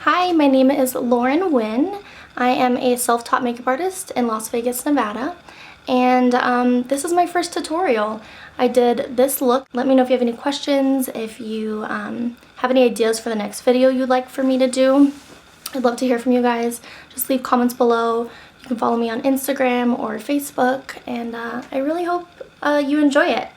Hi, my name is Lauren Nguyen. I am a self-taught makeup artist in Las Vegas, Nevada, and this is my first tutorial. I did this look. Let me know if you have any questions, if you have any ideas for the next video you'd like for me to do. I'd love to hear from you guys. Just leave comments below. You can follow me on Instagram or Facebook, and I really hope you enjoy it.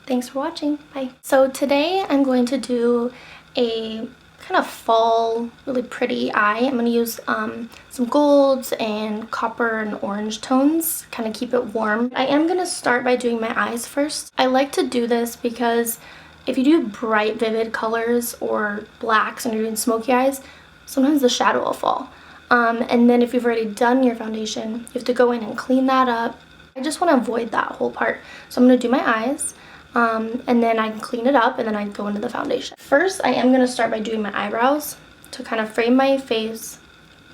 Thanks for watching. Bye. So today I'm going to do a kind of fall, really pretty eye. I'm going to use some golds and copper and orange tones, kind of keep it warm. I am going to start by doing my eyes first. I like to do this because if you do bright, vivid colors or blacks and you're doing smoky eyes, sometimes the shadow will fall. And then if you've already done your foundation, you have to go in and clean that up. I just want to avoid that whole part. So I'm going to do my eyes. And then I can clean it up and then I can go into the foundation. First, I am going to start by doing my eyebrows to kind of frame my face,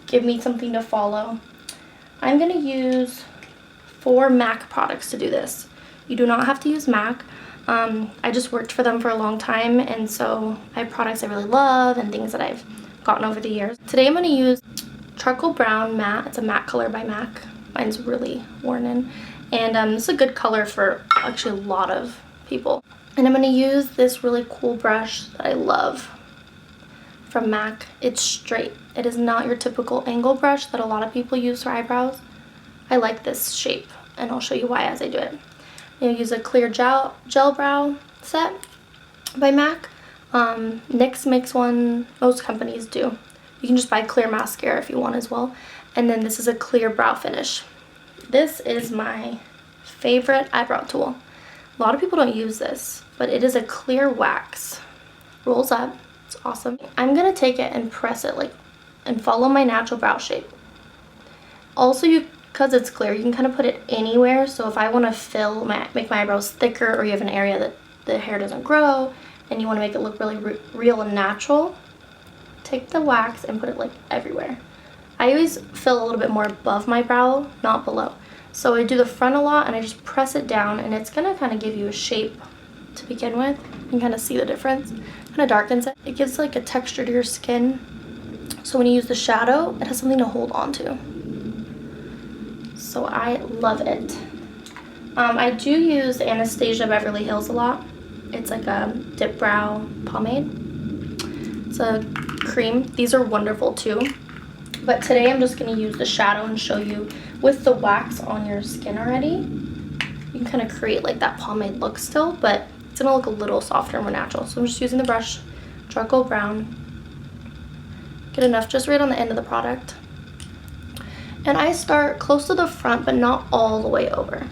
give me something to follow. I'm going to use 4 MAC products to do this. You do not have to use MAC. I just worked for them for a long time, and so I have products I really love and things that I've gotten over the years. Today I'm going to use Charcoal Brown Matte. It's a matte color by MAC. Mine's really worn in. And it's a good color for actually a lot of people. And I'm going to use this really cool brush that I love from MAC. It's straight. It is not your typical angle brush that a lot of people use for eyebrows. I like this shape, and I'll show you why as I do it. I'm going to use a clear gel brow set by MAC. NYX makes one. Most companies do. You can just buy clear mascara if you want as well. And then this is a clear brow finish. This is my favorite eyebrow tool. A lot of people don't use this, but it is a clear wax. Rolls up. It's awesome. I'm going to take it and press it and follow my natural brow shape. Also, because it's clear, you can kind of put it anywhere. So if I want to make my eyebrows thicker, or you have an area that the hair doesn't grow and you want to make it look really real and natural, take the wax and put it everywhere. I always fill a little bit more above my brow, not below. So I do the front a lot and I just press it down, and it's going to kind of give you a shape to begin with. You can kind of see the difference. Kind of darkens it. It gives a texture to your skin. So when you use the shadow, it has something to hold on to. So I love it. I do use Anastasia Beverly Hills a lot. It's like a dip brow pomade. It's a cream. These are wonderful too. But today I'm just going to use the shadow and show you with the wax on your skin already. You can kind of create that pomade look still, but it's going to look a little softer and more natural. So I'm just using the brush, charcoal brown. Get enough just right on the end of the product. And I start close to the front, but not all the way over.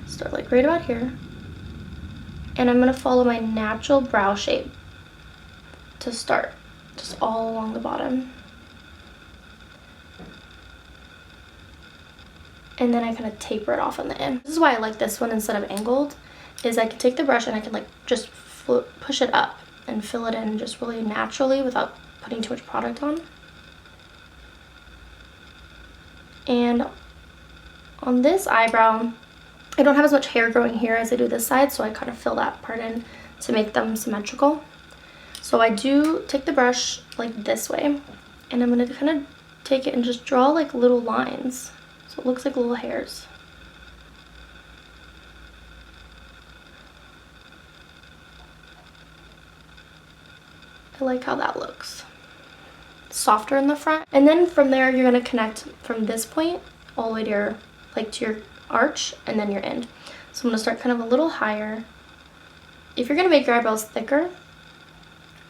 Start right about here. And I'm going to follow my natural brow shape to start, just all along the bottom. And then I kind of taper it off on the end. This is why I like this one instead of angled, is I can take the brush and I can just push it up and fill it in just really naturally without putting too much product on. And on this eyebrow, I don't have as much hair growing here as I do this side, so I kind of fill that part in to make them symmetrical. So I do take the brush this way, and I'm going to kind of take it and just draw little lines. So it looks like little hairs. I like how that looks. Softer in the front. And then from there, you're going to connect from this point all the way to your, to your arch and then your end. So I'm going to start kind of a little higher. If you're going to make your eyebrows thicker,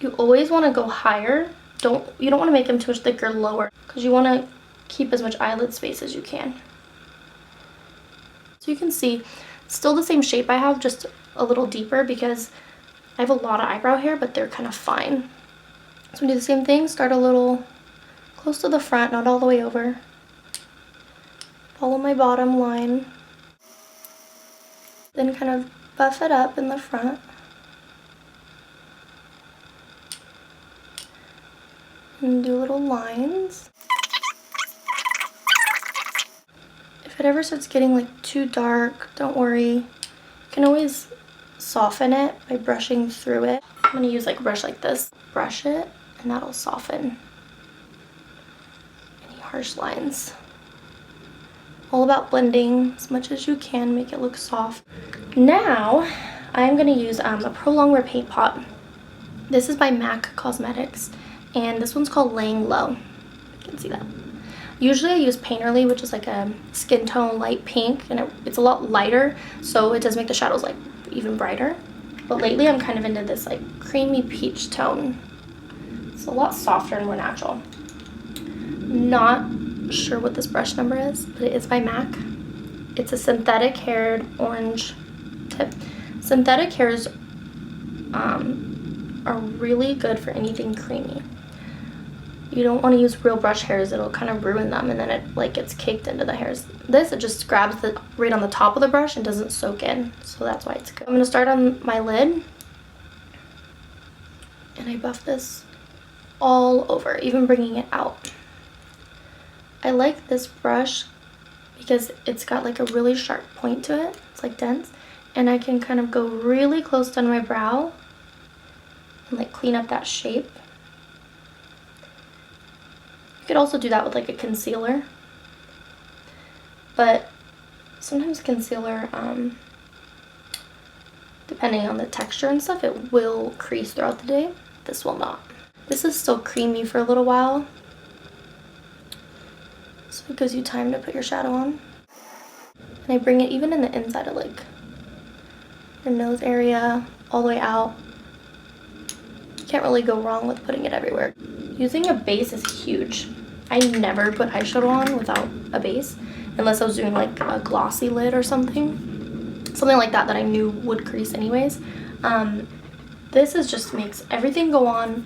you always want to go higher. You don't want to make them too much thicker lower, because you want to keep as much eyelid space as you can. So you can see still the same shape I have, just a little deeper because I have a lot of eyebrow hair, but they're kind of fine. So we do the same thing, start a little close to the front, not all the way over. Follow my bottom line. Then kind of buff it up in the front. And do little lines. If it ever starts getting too dark, don't worry. You can always soften it by brushing through it. I'm going to use a brush like this. Brush it, and that'll soften harsh lines. All about blending as much as you can, make it look soft. Now, I'm gonna use a Prolong Wear paint pot. This is by MAC Cosmetics, and this one's called Layin Low. You can see that. Usually I use Painterly, which is like a skin tone light pink, and it's a lot lighter, so it does make the shadows like even brighter. But lately I'm kind of into this like creamy peach tone. It's a lot softer and more natural. Not sure what this brush number is, but it is by MAC. It's a synthetic haired orange tip. Synthetic hairs are really good for anything creamy. You don't want to use real brush hairs, it'll kind of ruin them, and then it like gets caked into the hairs. This, it just grabs the right on the top of the brush and doesn't soak in, so that's why it's good. I'm going to start on my lid, and I buff this all over, even bringing it out. I like this brush because it's got like a really sharp point to it. It's like dense, and I can kind of go really close down my brow and like clean up that shape. You could also do that with like a concealer, but sometimes concealer, depending on the texture and stuff, it will crease throughout the day. This will not. This is still creamy for a little while, so it gives you time to put your shadow on. And I bring it even in the inside of like your nose area, all the way out. You can't really go wrong with putting it everywhere. Using a base is huge. I never put eyeshadow on without a base, unless I was doing like a glossy lid or something like that I knew would crease anyways. This is just makes everything go on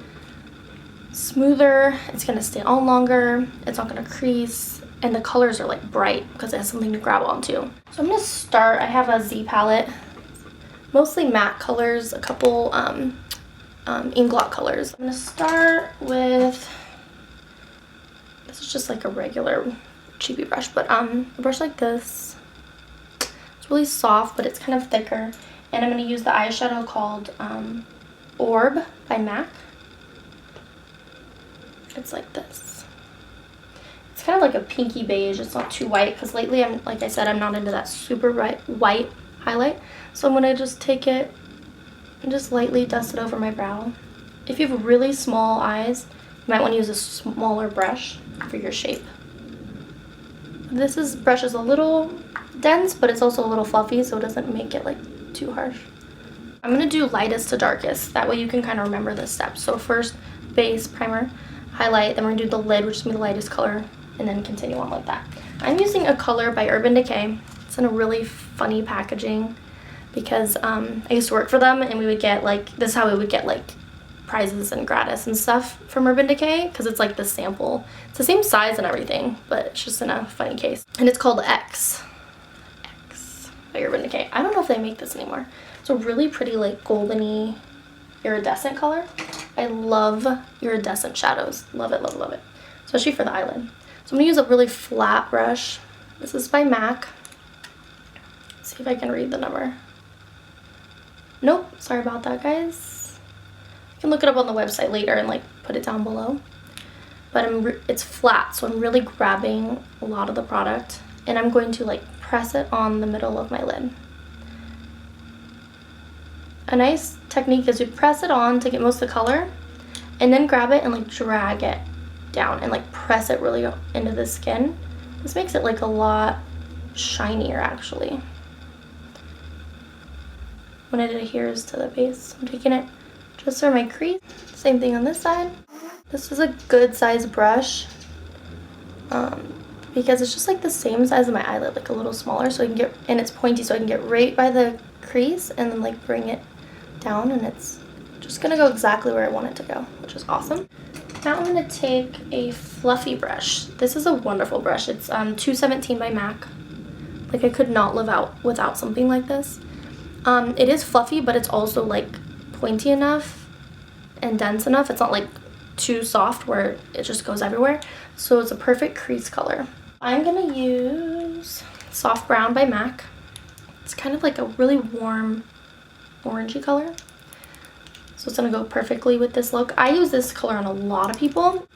smoother. It's gonna stay on longer. It's not gonna crease, and the colors are like bright because it has something to grab onto. So I'm gonna start. I have a Z palette, mostly matte colors, a couple Inglot colors. I'm gonna start with, this is just like a regular cheapy brush, but a brush like this. It's really soft, but it's kind of thicker. And I'm gonna use the eyeshadow called Orb by MAC. It's like this. It's kind of like a pinky beige. It's not too white because lately like I said, I'm not into that super white highlight. So I'm gonna just take it and just lightly dust it over my brow. If you have really small eyes, you might want to use a smaller brush for your shape. This brush is a little dense, but it's also a little fluffy, so it doesn't make it like too harsh. I'm gonna do lightest to darkest. That way you can kind of remember the steps. So first, base, primer, highlight, then we're gonna do the lid, which is gonna be the lightest color, and then continue on like that. I'm using a color by Urban Decay. It's in a really funny packaging because I used to work for them, and we would get like, this is how we would get like prizes and gratis and stuff from Urban Decay, because it's like the sample. It's the same size and everything, but it's just in a funny case. And it's called X by Urban Decay. I don't know if they make this anymore. It's a really pretty like goldeny iridescent color. I love iridescent shadows. Love it, love it, love it. Especially for the eyelid. So I'm gonna use a really flat brush. This is by MAC. Let's see if I can read the number. Nope, sorry about that, guys. You can look it up on the website later and like put it down below. But it's flat, so I'm really grabbing a lot of the product, and I'm going to like press it on the middle of my lid. A nice technique is to press it on to get most of the color, and then grab it and like drag it down and like press it really into the skin. This makes it like a lot shinier actually. When it adheres to the base, I'm taking it just for my crease. Same thing on this side. This is a good size brush because it's just like the same size of my eyelid, like a little smaller, so I can get, and it's pointy, so I can get right by the crease and then like bring it down, and it's just gonna go exactly where I want it to go, which is awesome. Now I'm gonna take a fluffy brush. This is a wonderful brush. It's 217 by MAC. Like I could not live out without something like this. It is fluffy, but it's also like pointy enough and dense enough. It's not like too soft where it just goes everywhere. So it's a perfect crease color. I'm gonna use Soft Brown by MAC. It's kind of like a really warm orangey color. So it's gonna go perfectly with this look. I use this color on a lot of people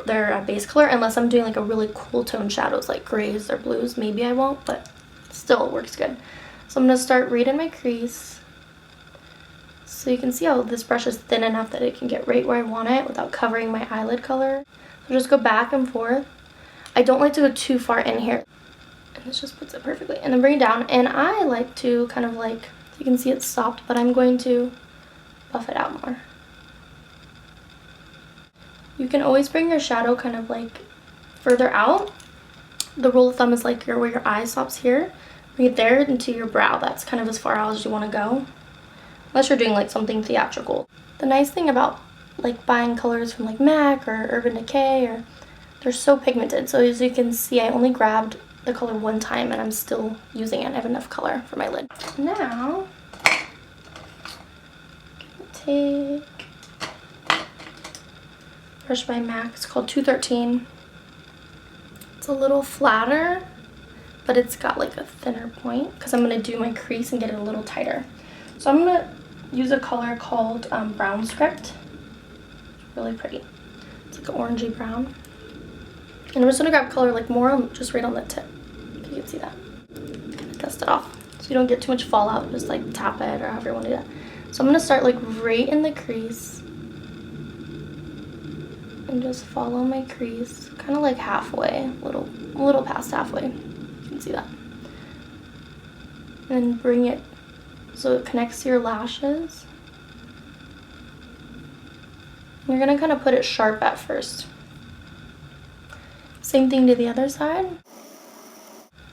their base color, unless I'm doing like a really cool tone shadows like grays or blues. Maybe I won't, but still it works good. So I'm going to start right in my crease. So you can see how this brush is thin enough that it can get right where I want it without covering my eyelid color. So just go back and forth. I don't like to go too far in here. And this just puts it perfectly. And then bring it down. And I like to kind of like, you can see it stopped, but I'm going to buff it out more. You can always bring your shadow kind of like further out. The rule of thumb is like where your eye stops here. Bring it there into your brow. That's kind of as far out as you want to go. Unless you're doing like something theatrical. The nice thing about like buying colors from like MAC or Urban Decay, or they're so pigmented. So as you can see, I only grabbed the color one time and I'm still using it. I have enough color for my lid. Now, take brush by MAC. It's called 213. It's a little flatter, but it's got like a thinner point because I'm going to do my crease and get it a little tighter. So I'm going to use a color called Brown Script. It's really pretty. It's like an orangey brown. And I'm just going to grab color like more just right on the tip. If you can see that. Kind of dust it off so you don't get too much fallout. Just like tap it or however you want to do that. So I'm going to start like right in the crease. And just follow my crease. Kind of like halfway. A little past halfway. You can see that. And then bring it so it connects to your lashes. You're going to kind of put it sharp at first. Same thing to the other side.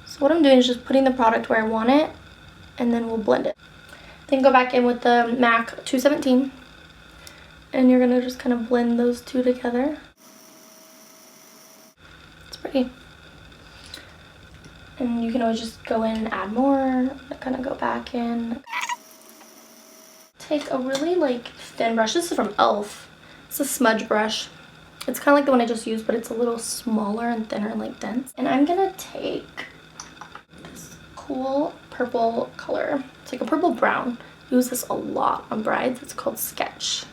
So what I'm doing is just putting the product where I want it, and then we'll blend it. Then go back in with the MAC 217, and you're going to just kind of blend those two together. It's pretty. And you can always just go in and add more, kind of go back in. Take a really like thin brush. This is from e.l.f. It's a smudge brush. It's kind of like the one I just used, but it's a little smaller and thinner and like dense. And I'm gonna take this cool purple color. It's like a purple brown. I use this a lot on brides. It's called Sketch.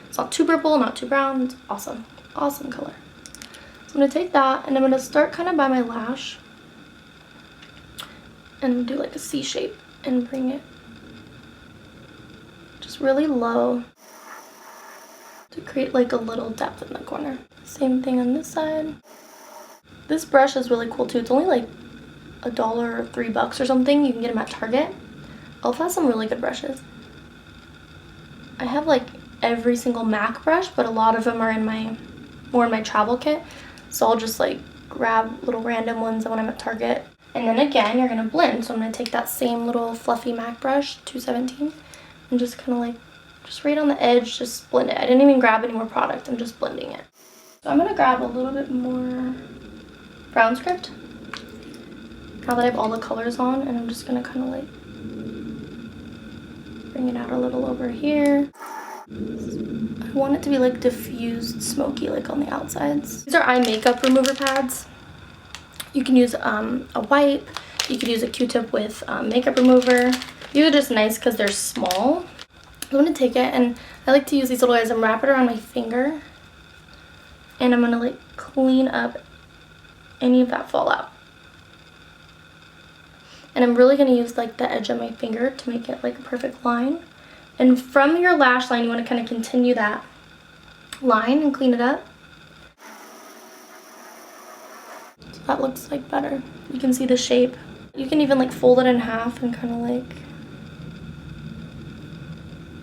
It's not too purple, not too brown. It's awesome. Awesome color. So I'm gonna take that and I'm gonna start kind of by my lash and do like a C shape and bring it just really low to create like a little depth in the corner. Same thing on this side. This brush is really cool too. It's only like $1 or $3 or something. You can get them at Target. e.l.f. has some really good brushes. I have like every single MAC brush, but a lot of them are in more in my travel kit. So I'll just like grab little random ones when I'm at Target. And then again, you're gonna blend. So I'm gonna take that same little fluffy MAC brush, 217, and just kind of like, just right on the edge, just blend it. I didn't even grab any more product, I'm just blending it. So I'm gonna grab a little bit more Brown Script, now that I have all the colors on, and I'm just gonna kind of like bring it out a little over here. I want it to be like diffused, smoky, like on the outsides. These are eye makeup remover pads. You can use a wipe, you could use a Q-tip with makeup remover. These are just nice because they're small. I'm going to take it, and I like to use these little guys and wrap it around my finger. And I'm going to like clean up any of that fallout. And I'm really going to use like the edge of my finger to make it like a perfect line. And from your lash line, you want to kind of continue that line and clean it up. So that looks like better. You can see the shape. You can even like fold it in half and kind of like...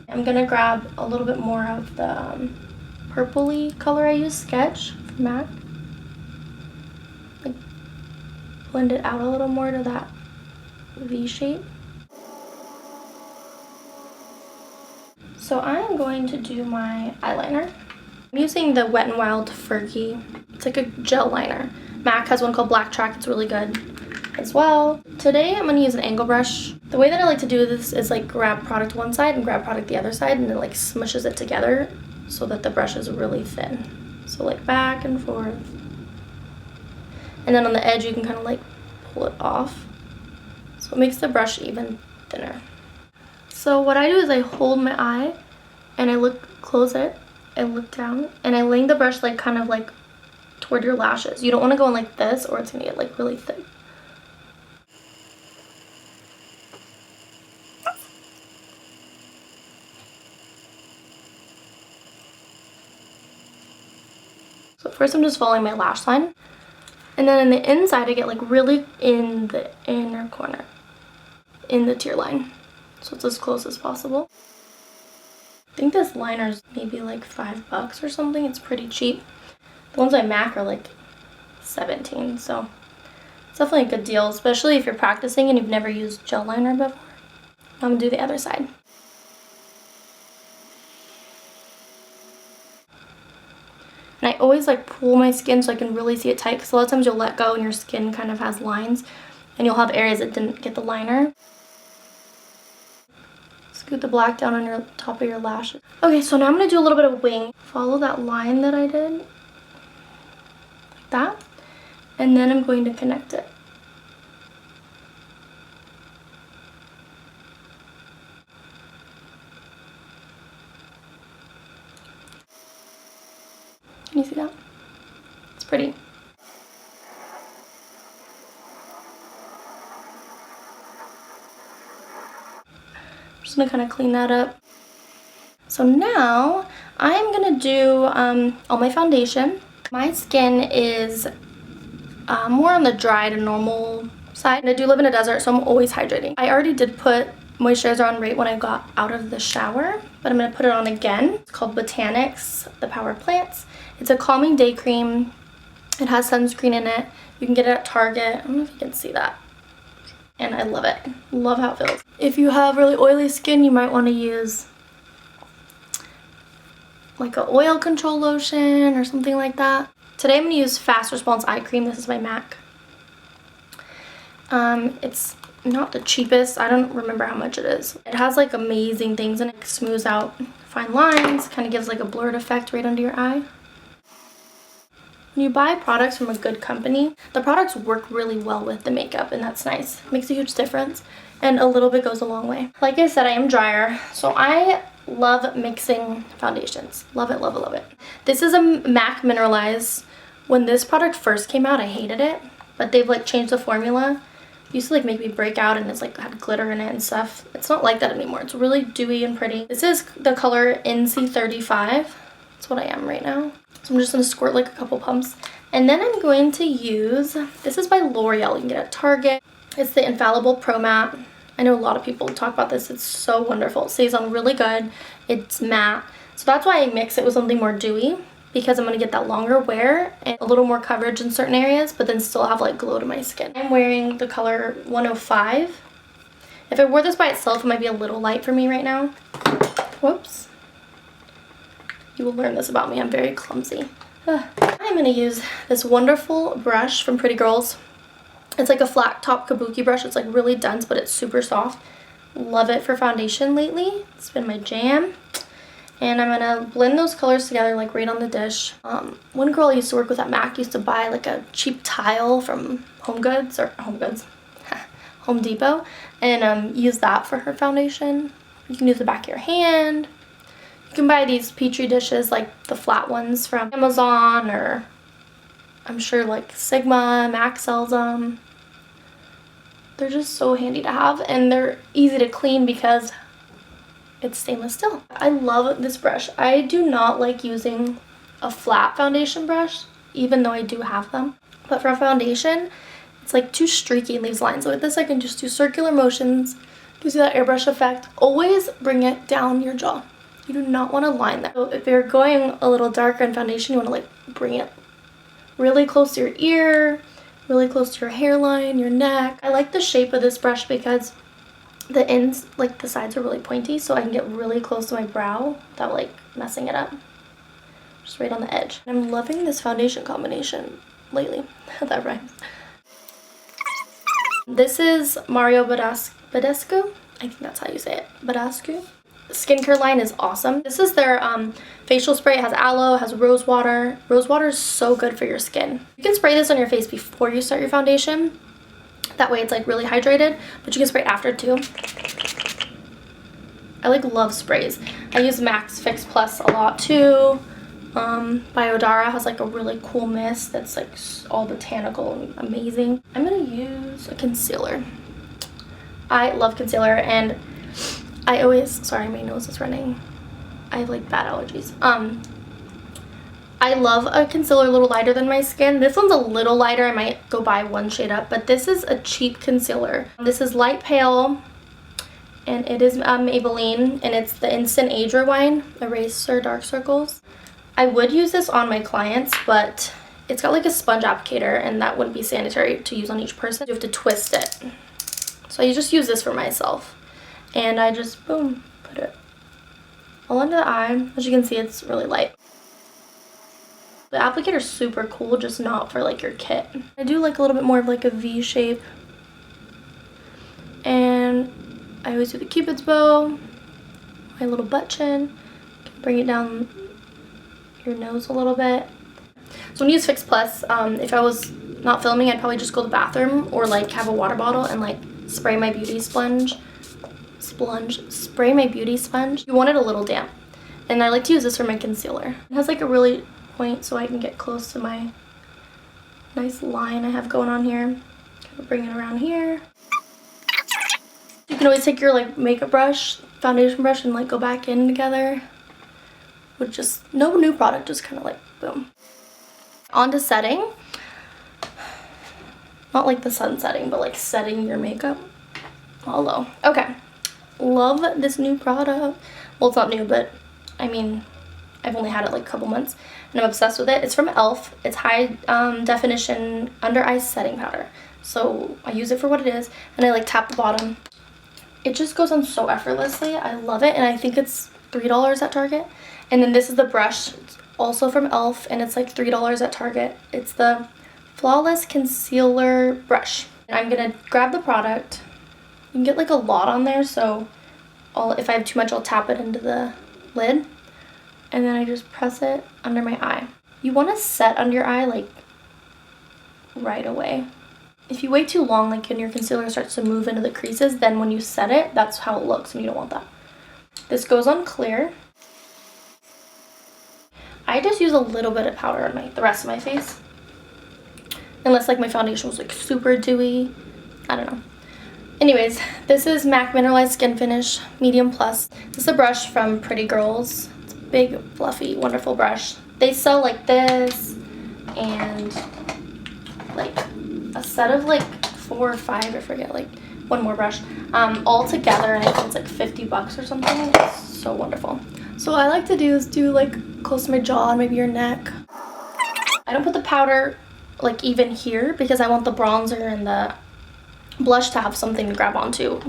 I'm going to grab a little bit more of the purpley color I use, Sketch from MAC. Like, blend it out a little more to that V shape. So I'm going to do my eyeliner. I'm using the Wet n Wild Fergie. It's like a gel liner. MAC has one called Black Track. It's really good as well. Today I'm going to use an angle brush. The way that I like to do this is like grab product one side and grab product the other side, and it like smushes it together so that the brush is really thin. So like back and forth. And then on the edge you can kind of like pull it off. So it makes the brush even thinner. So what I do is I hold my eye and I close it, I look down, and I lay the brush like kind of like toward your lashes. You don't want to go in like this or it's going to get like really thick. So first I'm just following my lash line. And then on the inside I get like really in the inner corner, in the tear line. So it's as close as possible. I think this liner is maybe like $5 or something. It's pretty cheap. The ones at MAC are like 17, so it's definitely a good deal, especially if you're practicing and you've never used gel liner before. I'm gonna do the other side. And I always like pull my skin so I can really see it tight, because a lot of times you'll let go and your skin kind of has lines and you'll have areas that didn't get the liner. Scoot the black down on your top of your lashes. Okay, so now I'm going to do a little bit of wing. Follow that line that I did. Like that. And then I'm going to connect it. Can you see that? It's pretty. I'm just gonna kind of clean that up. So now I'm gonna do all my foundation. My skin is more on the dry to normal side. And I do live in a desert, so I'm always hydrating. I already did put moisturizer on right when I got out of the shower, but I'm gonna put it on again. It's called Botanics, the Power of Plants. It's a calming day cream. It has sunscreen in it. You can get it at Target. I don't know if you can see that. And I love it. Love how it feels. If you have really oily skin, you might want to use like an oil control lotion or something like that. Today I'm going to use Fast Response Eye Cream. This is by MAC. It's not the cheapest. I don't remember how much it is. It has like amazing things and it smooths out fine lines. Kind of gives like a blurred effect right under your eye. When you buy products from a good company, the products work really well with the makeup, and that's nice. It makes a huge difference, and a little bit goes a long way. Like I said, I am drier, so I love mixing foundations. Love it, love it, love it. This is a MAC Mineralize. When this product first came out, I hated it, but they've like changed the formula. It used to like make me break out, and it's like had glitter in it and stuff. It's not like that anymore. It's really dewy and pretty. This is the color NC35. That's what I am right now. So I'm just going to squirt like a couple pumps. And then I'm going to use, this is by L'Oreal. You can get it at Target. It's the Infallible Pro Matte. I know a lot of people talk about this. It's so wonderful. It stays on really good. It's matte. So that's why I mix it with something more dewy, because I'm going to get that longer wear and a little more coverage in certain areas, but then still have like glow to my skin. I'm wearing the color 105. If I wore this by itself, it might be a little light for me right now. Whoops. You will learn this about me. I'm very clumsy. I'm going to use this wonderful brush from Pretty Girls. It's like a flat top kabuki brush. It's like really dense, but it's super soft. Love it for foundation lately. It's been my jam. And I'm going to blend those colors together like right on the dish. One girl I used to work with at MAC used to buy like a cheap tile from Home Depot, and use that for her foundation. You can use the back of your hand. You can buy these Petri dishes, like the flat ones from Amazon, or I'm sure like Sigma, MAC sells them. They're just so handy to have, and they're easy to clean because it's stainless steel. I love this brush. I do not like using a flat foundation brush, even though I do have them. But for a foundation, it's like too streaky and leaves lines. So with this, I can just do circular motions. Gives you that airbrush effect. Always bring it down your jaw. You do not want to line that. So if you're going a little darker in foundation, you want to like bring it really close to your ear, really close to your hairline, your neck. I like the shape of this brush because the ends, like the sides, are really pointy, so I can get really close to my brow without like messing it up. Just right on the edge. I'm loving this foundation combination lately. That rhymes. This is Mario Badescu. I think that's how you say it. Badescu. Skincare line is awesome. This is their facial spray. It has aloe, it has rose water. Rose water is so good for your skin. You can spray this on your face before you start your foundation. That way it's like really hydrated, but you can spray it after too. I like love sprays. I use Max Fix Plus a lot too. by Odara has like a really cool mist that's like all botanical and amazing. I'm gonna use a concealer. I love concealer, and I always, sorry, my nose is running. I have like bad allergies. I love a concealer a little lighter than my skin. This one's a little lighter. I might go buy one shade up, but this is a cheap concealer. This is light pale, and it is Maybelline, and it's the Instant Age Rewind Eraser Dark Circles. I would use this on my clients, but it's got like a sponge applicator, and that wouldn't be sanitary to use on each person. You have to twist it. So I just use this for myself, and I just, boom, put it all under the eye. As you can see, it's really light. The applicator is super cool, just not for like your kit. I do like a little bit more of like a V shape. And I always do the Cupid's bow, my little butt chin. Bring it down your nose a little bit. So when you use Fix Plus, if I was not filming, I'd probably just go to the bathroom or like have a water bottle and like spray my beauty sponge. Spray my beauty sponge. You want it a little damp. And I like to use this for my concealer. It has like a really point so I can get close to my nice line I have going on here. Kind of bring it around here. You can always take your like makeup brush, foundation brush, and like go back in together with just no new product, just kind of like boom. On to setting. Not like the sun setting, but like setting your makeup. Hello. Okay. Love this new product. Well, it's not new, but I mean, I've only had it like a couple months, and I'm obsessed with it. It's from e.l.f. It's high definition under eye setting powder. So I use it for what it is, and I like tap the bottom. It just goes on so effortlessly. I love it, and I think it's $3 at Target. And then this is the brush. It's also from e.l.f. and it's like $3 at Target. It's the Flawless Concealer Brush. I'm gonna grab the product. You can get like a lot on there, so if I have too much, I'll tap it into the lid. And then I just press it under my eye. You want to set under your eye like right away. If you wait too long, like when your concealer starts to move into the creases, then when you set it, that's how it looks, and you don't want that. This goes on clear. I just use a little bit of powder on the rest of my face. Unless like my foundation was like super dewy. I don't know. Anyways, this is MAC Mineralized Skin Finish Medium Plus. This is a brush from Pretty Girls. Big, fluffy, wonderful brush. They sell like this and like a set of like 4 or 5, I forget, like one more brush, all together, and I think it's like 50 bucks or something. It's so wonderful. So what I like to do is do like close to my jaw and maybe your neck. I don't put the powder like even here because I want the bronzer and the blush to have something to grab onto.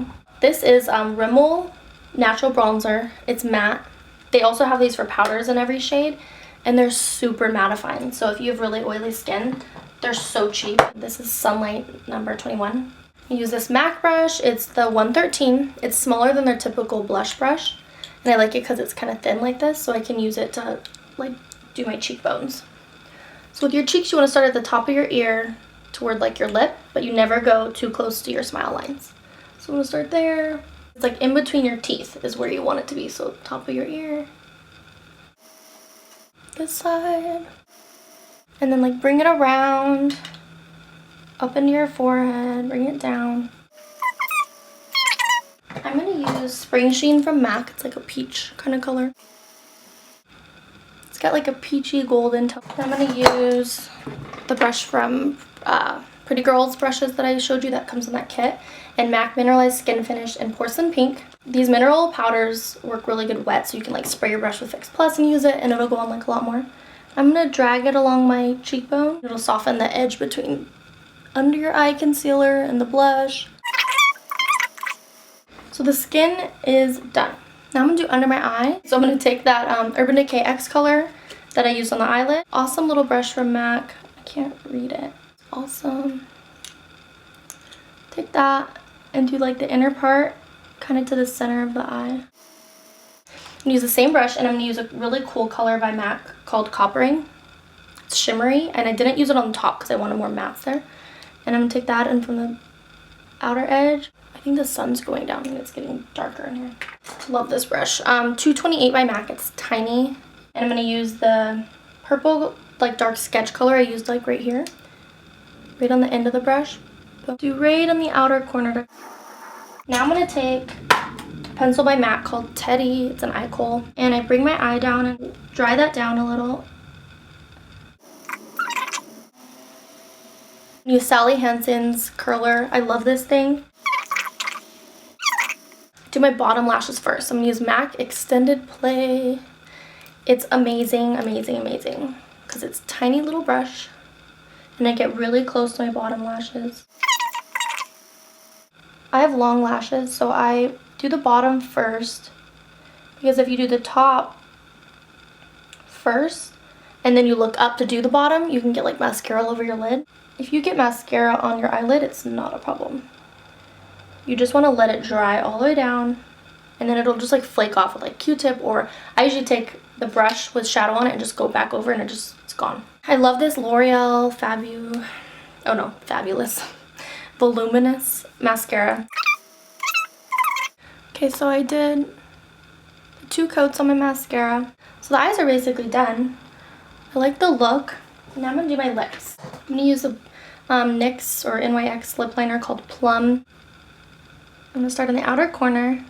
This is Rimmel Natural Bronzer. It's matte. They also have these for powders in every shade, and they're super mattifying. So if you have really oily skin, they're so cheap. This is Sunlight number 21. I use this MAC brush. It's the 113. It's smaller than their typical blush brush, and I like it because it's kind of thin like this, so I can use it to like do my cheekbones. So with your cheeks, you want to start at the top of your ear toward like your lip, but you never go too close to your smile lines. So I'm going to start there. It's like in between your teeth is where you want it to be. So top of your ear, this side, and then like bring it around, up into your forehead, bring it down. I'm gonna use Spring Sheen from MAC. It's like a peach kind of color. It's got like a peachy golden tone. I'm gonna use the brush from Pretty Girls brushes that I showed you that comes in that kit, and MAC Mineralized Skin Finish in Porcelain Pink. These mineral powders work really good wet, so you can like spray your brush with Fix Plus and use it, and it'll go on like a lot more. I'm gonna drag it along my cheekbone. It'll soften the edge between under your eye concealer and the blush. So the skin is done. Now I'm gonna do under my eye. So I'm gonna take that Urban Decay X color that I used on the eyelid. Awesome little brush from MAC. I can't read it. Awesome. Take that and do like the inner part kind of to the center of the eye. I'm gonna use the same brush, and I'm gonna use a really cool color by MAC called Coppering. It's shimmery, and I didn't use it on the top because I wanted more mattes there. And I'm gonna take that in from the outer edge. I think the sun's going down and it's getting darker in here. Love this brush. 228 by MAC. It's tiny. And I'm gonna use the purple, like dark sketch color I used like right here. Right on the end of the brush. Do right on the outer corner. Now I'm going to take a pencil by MAC called Teddy. It's an Eye Kohl. And I bring my eye down and dry that down a little. Use Sally Hansen's curler. I love this thing. Do my bottom lashes first. I'm going to use MAC Extended Play. It's amazing, amazing, amazing. Because it's a tiny little brush. And I get really close to my bottom lashes. I have long lashes, so I do the bottom first. Because if you do the top first, and then you look up to do the bottom, you can get like mascara all over your lid. If you get mascara on your eyelid, it's not a problem. You just want to let it dry all the way down, and then it'll just like flake off with like Q-tip, or I usually take the brush with shadow on it and just go back over and it's gone. I love this L'Oreal Fabulous Voluminous mascara. Okay, so I did 2 coats on my mascara. So the eyes are basically done. I like the look. Now I'm going to do my lips. I'm going to use a NYX or NYX lip liner called Plum. I'm going to start on the outer corner.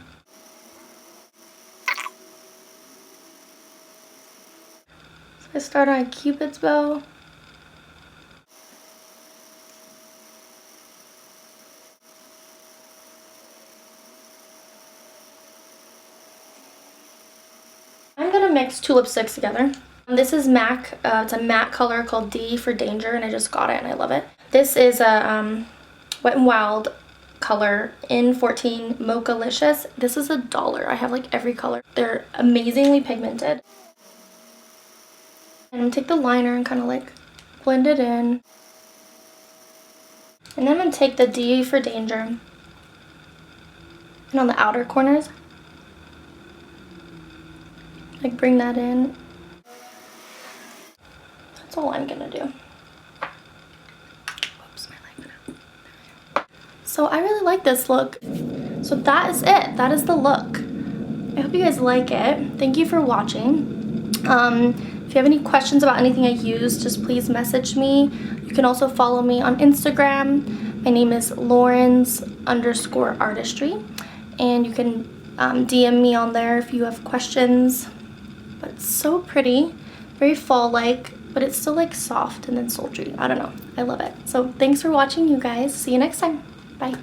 So I start on a Cupid's bow. I'm going to mix 2 lipsticks together. This is MAC. It's a matte color called D for Danger, and I just got it and I love it. This is a Wet n Wild color in 14 Mocha-licious. This is $1. I have like every color. They're amazingly pigmented. And I'm going to take the liner and kind of like blend it in. And then I'm going to take the D for Danger. And on the outer corners, like bring that in. That's all I'm gonna do. Whoops, my leg went out. So I really like this look. So that is it. That is the look. I hope you guys like it. Thank you for watching. If you have any questions about anything I used, just please message me. You can also follow me on Instagram. My name is Laurens_Artistry. And you can DM me on there if you have questions. But it's so pretty, very fall-like, but it's still like soft and then sultry. I don't know, I love it. So thanks for watching, you guys. See you next time. Bye.